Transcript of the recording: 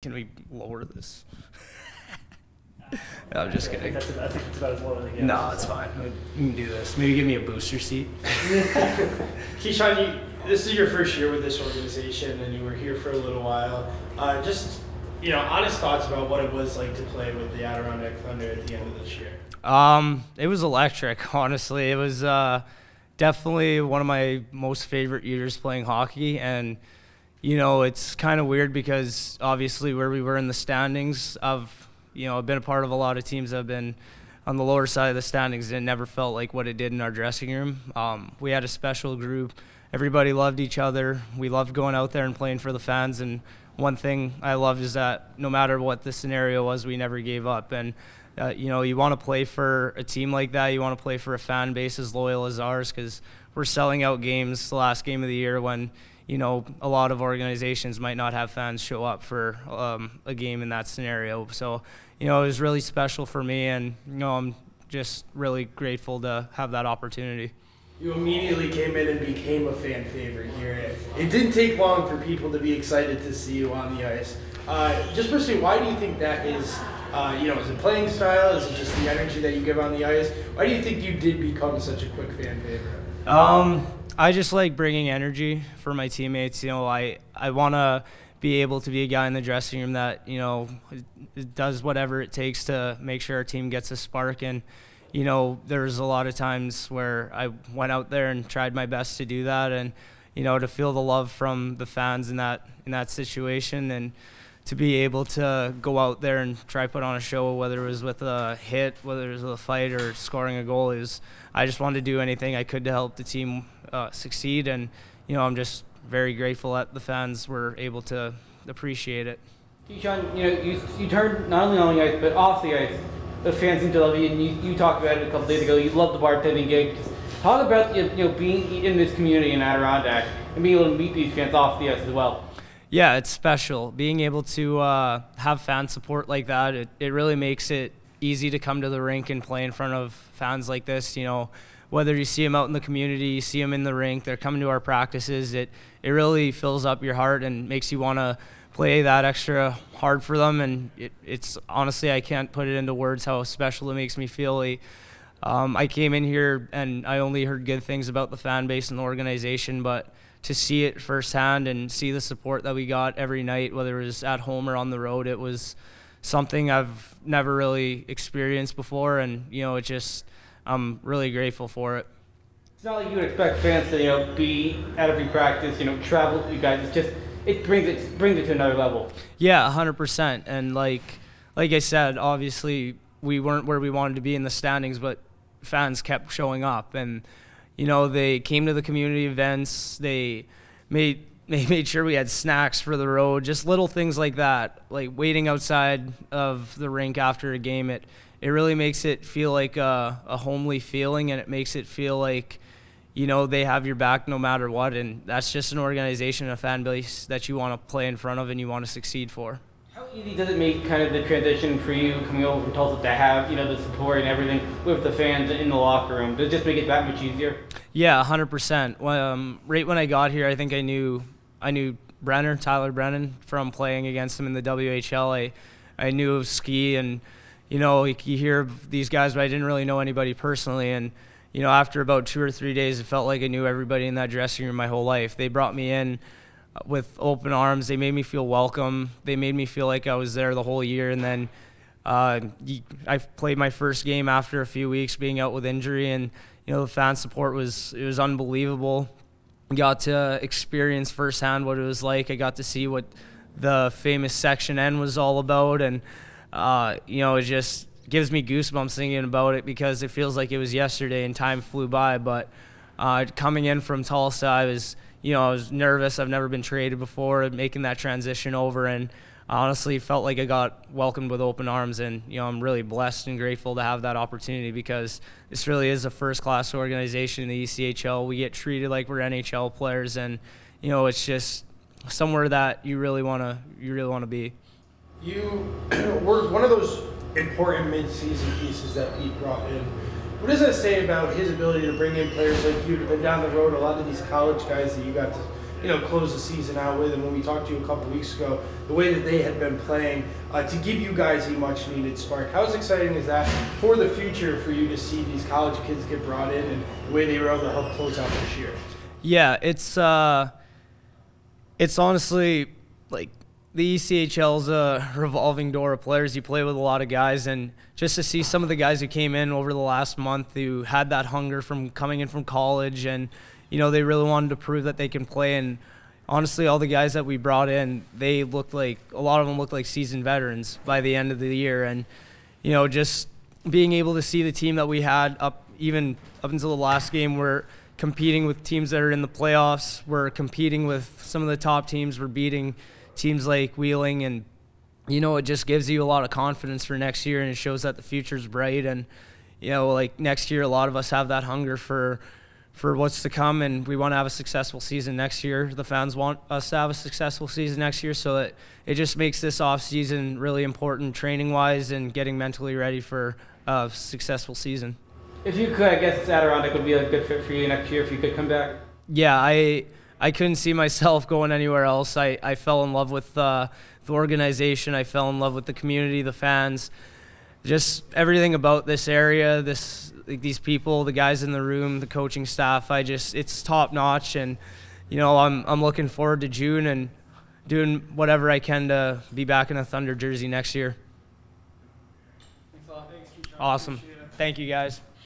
Can we lower this? No, I'm just kidding. I think it's about as low as it gets. No, it's fine. You can do this. Maybe give me a booster seat. Kishaun, this is your first year with this organization, and you were here for a little while. Just, honest thoughts about what it was like to play with the Adirondack Thunder at the end of this year. It was electric, honestly. It was definitely one of my most favorite years playing hockey, and it's kind of weird because obviously where we were in the standings, I've been a part of a lot of teams that have been on the lower side of the standings, and it never felt like what it did in our dressing room. We had a special group. Everybody loved each other. We loved going out there and playing for the fans, and one thing I loved is that no matter what the scenario was, we never gave up. And you want to play for a team like that. You want to play for a fan base as loyal as ours, because we're selling out games the last game of the year when a lot of organizations might not have fans show up for a game in that scenario. So, it was really special for me, and, I'm just really grateful to have that opportunity. You immediately came in and became a fan favorite here. It didn't take long for people to be excited to see you on the ice. Just personally, why do you think that is? Is it playing style? Is it just the energy that you give on the ice? Why do you think you did become such a quick fan favorite? I just like bringing energy for my teammates. I want to be able to be a guy in the dressing room that, does whatever it takes to make sure our team gets a spark. And, there's a lot of times where I went out there and tried my best to do that, and, to feel the love from the fans in that situation, and to be able to go out there and try put on a show, whether it was with a hit, whether it was with a fight or scoring a goal, I just wanted to do anything I could to help the team succeed. And I'm just very grateful that the fans were able to appreciate it. Kishaun, you turned not only on the ice but off the ice. The fans seem to love you, and you talked about it a couple days ago. You love the bartending gig. Just talk about being in this community in Adirondack and being able to meet these fans off the ice as well. Yeah, it's special. Being able to have fan support like that, it really makes it easy to come to the rink and play in front of fans like this. Whether you see them out in the community, you see them in the rink, they're coming to our practices, it really fills up your heart and makes you want to play that extra hard for them. And it's honestly, I can't put it into words how special it makes me feel. I came in here and I only heard good things about the fan base and the organization, but to see it firsthand and see the support that we got every night, whether it was at home or on the road, it was something I've never really experienced before, and I'm really grateful for it. It's not like you would expect fans to be at every practice, travel with you guys. It brings it to another level. Yeah, 100%. And like I said, obviously we weren't where we wanted to be in the standings, but fans kept showing up, and they came to the community events. They made sure we had snacks for the road, just little things like that, like waiting outside of the rink after a game. It really makes it feel like a homely feeling, and it makes it feel like, they have your back no matter what. And that's just an organization, a fan base that you want to play in front of and you want to succeed for. How easy does it make kind of the transition for you coming over from Tulsa to have, the support and everything with the fans in the locker room? Does it just make it that much easier? Yeah, 100%. Right when I got here, I think I knew Tyler Brennan, from playing against him in the WHL. I knew of Ski, and, you hear of these guys, but I didn't really know anybody personally. And, after about 2 or 3 days, it felt like I knew everybody in that dressing room my whole life. They brought me in with open arms. They made me feel welcome. They made me feel like I was there the whole year. And then I played my first game after a few weeks being out with injury, and the fan support was unbelievable. Got to experience firsthand what it was like. I got to see what the famous Section N was all about, and it just gives me goosebumps thinking about it, because it feels like it was yesterday and time flew by. But coming in from Tulsa, I was nervous. I've never been traded before, making that transition over, and I honestly felt like I got welcomed with open arms. And I'm really blessed and grateful to have that opportunity, because this really is a first-class organization in the ECHL. We get treated like we're NHL players, and it's just somewhere that you really want to be. You were one of those important mid-season pieces that Pete brought in. What does that say about his ability to bring in players like you, to then down the road, a lot of these college guys that you got to close the season out with. And when we talked to you a couple weeks ago, the way that they had been playing to give you guys a much needed spark. How exciting is that for the future for you to see these college kids get brought in and the way they were able to help close out this year? Yeah, it's honestly like the ECHL is a revolving door of players. You play with a lot of guys, and just to see some of the guys who came in over the last month who had that hunger from coming in from college, and they really wanted to prove that they can play. And honestly, all the guys that we brought in, a lot of them looked like seasoned veterans by the end of the year. And just being able to see the team that we had up until the last game, we're competing with teams that are in the playoffs. We're competing with some of the top teams. We're beating teams like Wheeling, and it just gives you a lot of confidence for next year, and it shows that the future's bright. And next year, a lot of us have that hunger for what's to come, and we want to have a successful season next year. The fans want us to have a successful season next year, so that it just makes this off season really important training wise and getting mentally ready for a successful season. If you could, I guess Adirondack would be a good fit for you next year if you could come back. Yeah, I couldn't see myself going anywhere else. I fell in love with the organization. I fell in love with the community, the fans, just everything about this area, these people, the guys in the room, the coaching staff. It's top notch, and I'm looking forward to June and doing whatever I can to be back in a Thunder jersey next year. Thanks a lot. Thanks, Kishaun. Awesome. Thank you, guys.